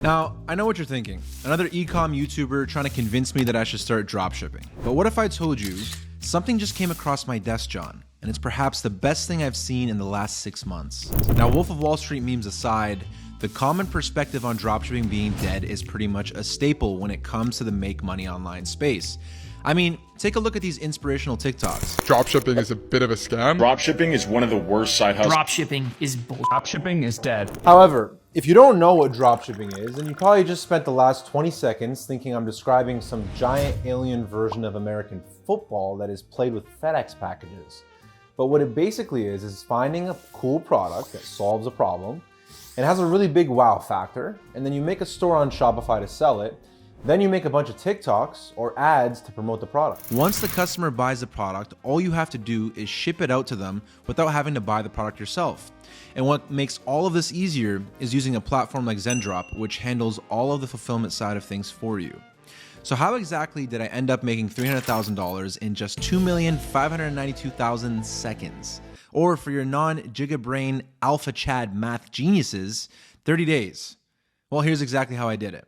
Now, I know what you're thinking. Another e-com YouTuber trying to convince me that I should start dropshipping. But what if I told you something just came across my desk, John, and it's perhaps the best thing I've seen in the last 6 months. Now, Wolf of Wall Street memes aside, the common perspective on dropshipping being dead is pretty much a staple when it comes to the make money online space. I mean, take a look at these inspirational TikToks. Dropshipping is a bit of a scam. Dropshipping is one of the worst side hustles. Dropshipping is bull. Dropshipping is dead. However, if you don't know what dropshipping is, then you probably just spent the last 20 seconds thinking I'm describing some giant alien version of American football that is played with FedEx packages. But what it basically is finding a cool product that solves a problem and has a really big wow factor, and then you make a store on Shopify to sell it. Then you make a bunch of TikToks or ads to promote the product. Once the customer buys the product, all you have to do is ship it out to them without having to buy the product yourself. And what makes all of this easier is using a platform like Zendrop, which handles all of the fulfillment side of things for you. So how exactly did I end up making $300,000 in just 2,592,000 seconds? Or for your non-gigabrain alpha Chad math geniuses, 30 days? Well, here's exactly how I did it.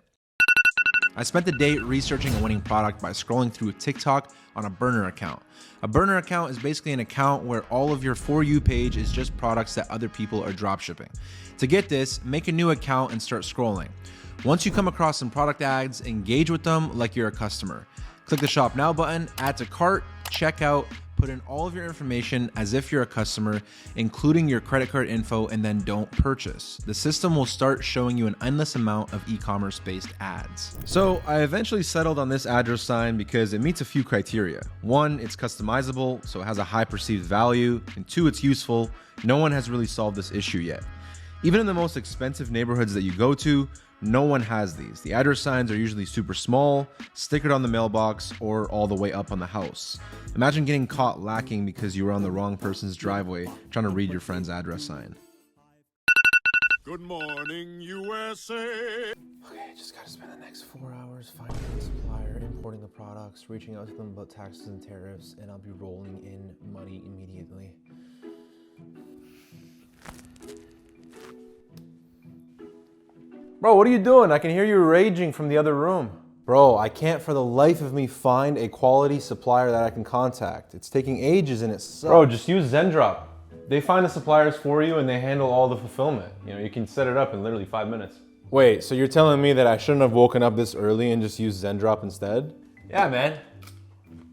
I spent the day researching a winning product by scrolling through TikTok on a burner account. A burner account is basically an account where all of your For You page is just products that other people are dropshipping. To get this, make a new account and start scrolling. Once you come across some product ads, engage with them like you're a customer. Click the Shop Now button, add to cart, check out, put in all of your information as if you're a customer, including your credit card info, and then don't purchase. The system will start showing you an endless amount of e-commerce based ads. So I eventually settled on this address sign because it meets a few criteria. 1, it's customizable, so it has a high perceived value, and 2, it's useful. No one has really solved this issue yet. Even in the most expensive neighborhoods that you go to, no one has these. The address signs are usually super small, stickered on the mailbox, or all the way up on the house. Imagine getting caught lacking because you were on the wrong person's driveway trying to read your friend's address sign. Good morning, USA. Okay, just gotta spend the next 4 hours finding a supplier, importing the products, reaching out to them about taxes and tariffs, and I'll be rolling in money immediately. Bro, what are you doing? I can hear you raging from the other room. Bro, I can't for the life of me find a quality supplier that I can contact. It's taking ages and it sucks. Bro, just use Zendrop. They find the suppliers for you and they handle all the fulfillment. You know, you can set it up in literally 5 minutes. Wait, so you're telling me that I shouldn't have woken up this early and just used Zendrop instead? Yeah, man.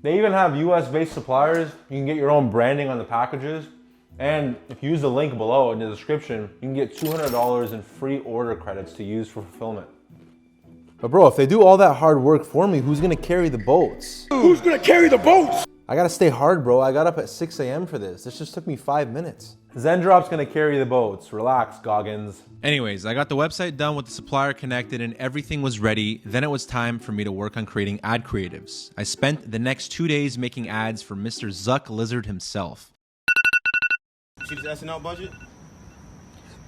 They even have US-based suppliers. You can get your own branding on the packages. And if you use the link below in the description, you can get $200 in free order credits to use for fulfillment. But bro, if they do all that hard work for me, who's gonna carry the boats? Who's gonna carry the boats? I gotta stay hard, bro. I got up at 6 a.m. for this. This just took me 5 minutes. Zendrop's gonna carry the boats. Relax, Goggins. Anyways, I got the website done with the supplier connected and everything was ready. Then it was time for me to work on creating ad creatives. I spent the next 2 days making ads for Mr. Zuck Lizard himself. See this SNL budget?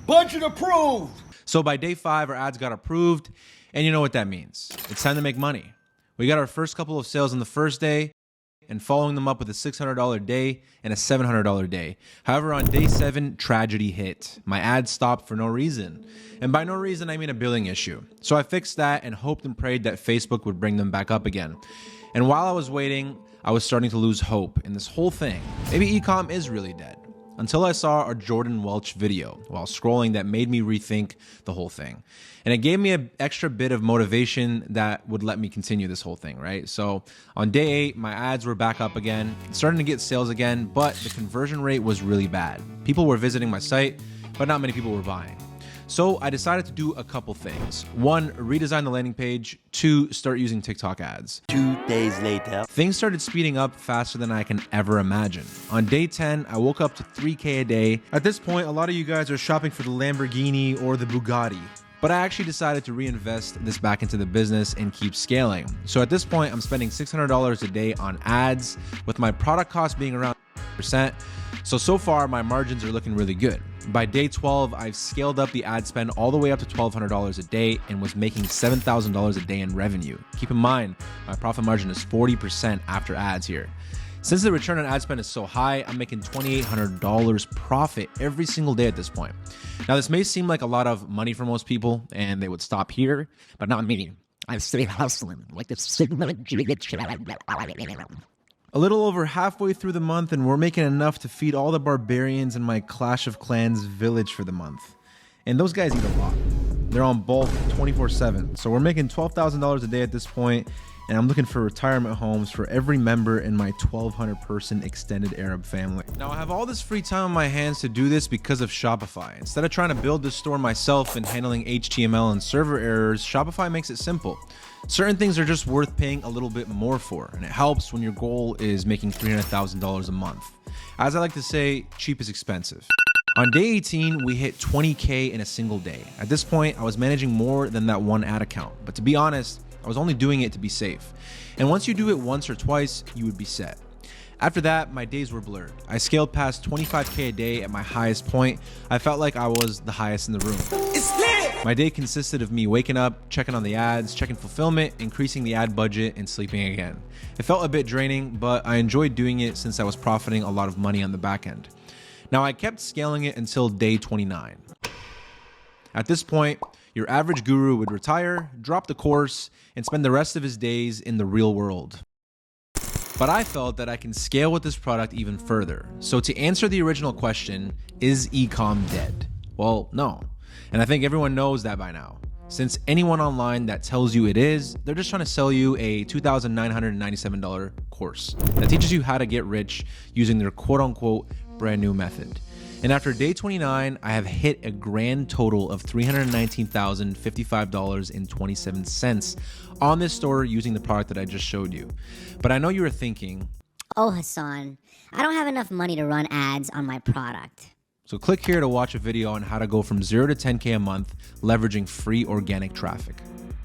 Budget approved! So by day 5, our ads got approved, and you know what that means. It's time to make money. We got our first couple of sales on the first day, and following them up with a $600 day and a $700 day. However, on day 7, tragedy hit. My ads stopped for no reason. And by no reason, I mean a billing issue. So I fixed that and hoped and prayed that Facebook would bring them back up again. And while I was waiting, I was starting to lose hope in this whole thing. Maybe e-com is really dead. Until I saw a Jordan Welch video while scrolling that made me rethink the whole thing. And it gave me an extra bit of motivation that would let me continue this whole thing, right? So on day 8, my ads were back up again, starting to get sales again, but the conversion rate was really bad. People were visiting my site, but not many people were buying. So I decided to do a couple things. 1, redesign the landing page. 2, start using TikTok ads. 2 days later. Things started speeding up faster than I can ever imagine. On day 10, I woke up to 3K a day. At this point, a lot of you guys are shopping for the Lamborghini or the Bugatti. But I actually decided to reinvest this back into the business and keep scaling. So at this point, I'm spending $600 a day on ads, with my product cost being around 10%. So far, my margins are looking really good. By day 12, I've scaled up the ad spend all the way up to $1,200 a day and was making $7,000 a day in revenue. Keep in mind, my profit margin is 40% after ads here. Since the return on ad spend is so high, I'm making $2,800 profit every single day at this point. Now, this may seem like a lot of money for most people, and they would stop here, but not me. I'm still hustling like this. A little over halfway through the month, and we're making enough to feed all the barbarians in my Clash of Clans village for the month. And those guys eat a lot. They're on bulk 24/7. So we're making $12,000 a day at this point, and I'm looking for retirement homes for every member in my 1,200 person extended Arab family. Now I have all this free time on my hands to do this because of Shopify. Instead of trying to build this store myself and handling HTML and server errors, Shopify makes it simple. Certain things are just worth paying a little bit more for, and it helps when your goal is making $300,000 a month. As I like to say, cheap is expensive. On day 18, we hit 20K in a single day. At this point, I was managing more than that one ad account, but to be honest, I was only doing it to be safe. And once you do it once or twice, you would be set. After that, my days were blurred. I scaled past 25K a day at my highest point. I felt like I was the highest in the room. It's lit! My day consisted of me waking up, checking on the ads, checking fulfillment, increasing the ad budget, and sleeping again. It felt a bit draining, but I enjoyed doing it since I was profiting a lot of money on the back end. Now, I kept scaling it until day 29. At this point, your average guru would retire, drop the course, and spend the rest of his days in the real world. But I felt that I can scale with this product even further. So to answer the original question, is e-com dead? Well, no. And I think everyone knows that by now. Since anyone online that tells you it is, they're just trying to sell you a $2,997 course that teaches you how to get rich using their quote-unquote brand new method. And after day 29, I have hit a grand total of $319,055.27 on this store using the product that I just showed you. But I know you were thinking, oh, Hassan, I don't have enough money to run ads on my product. So click here to watch a video on how to go from 0 to 10K a month leveraging free organic traffic.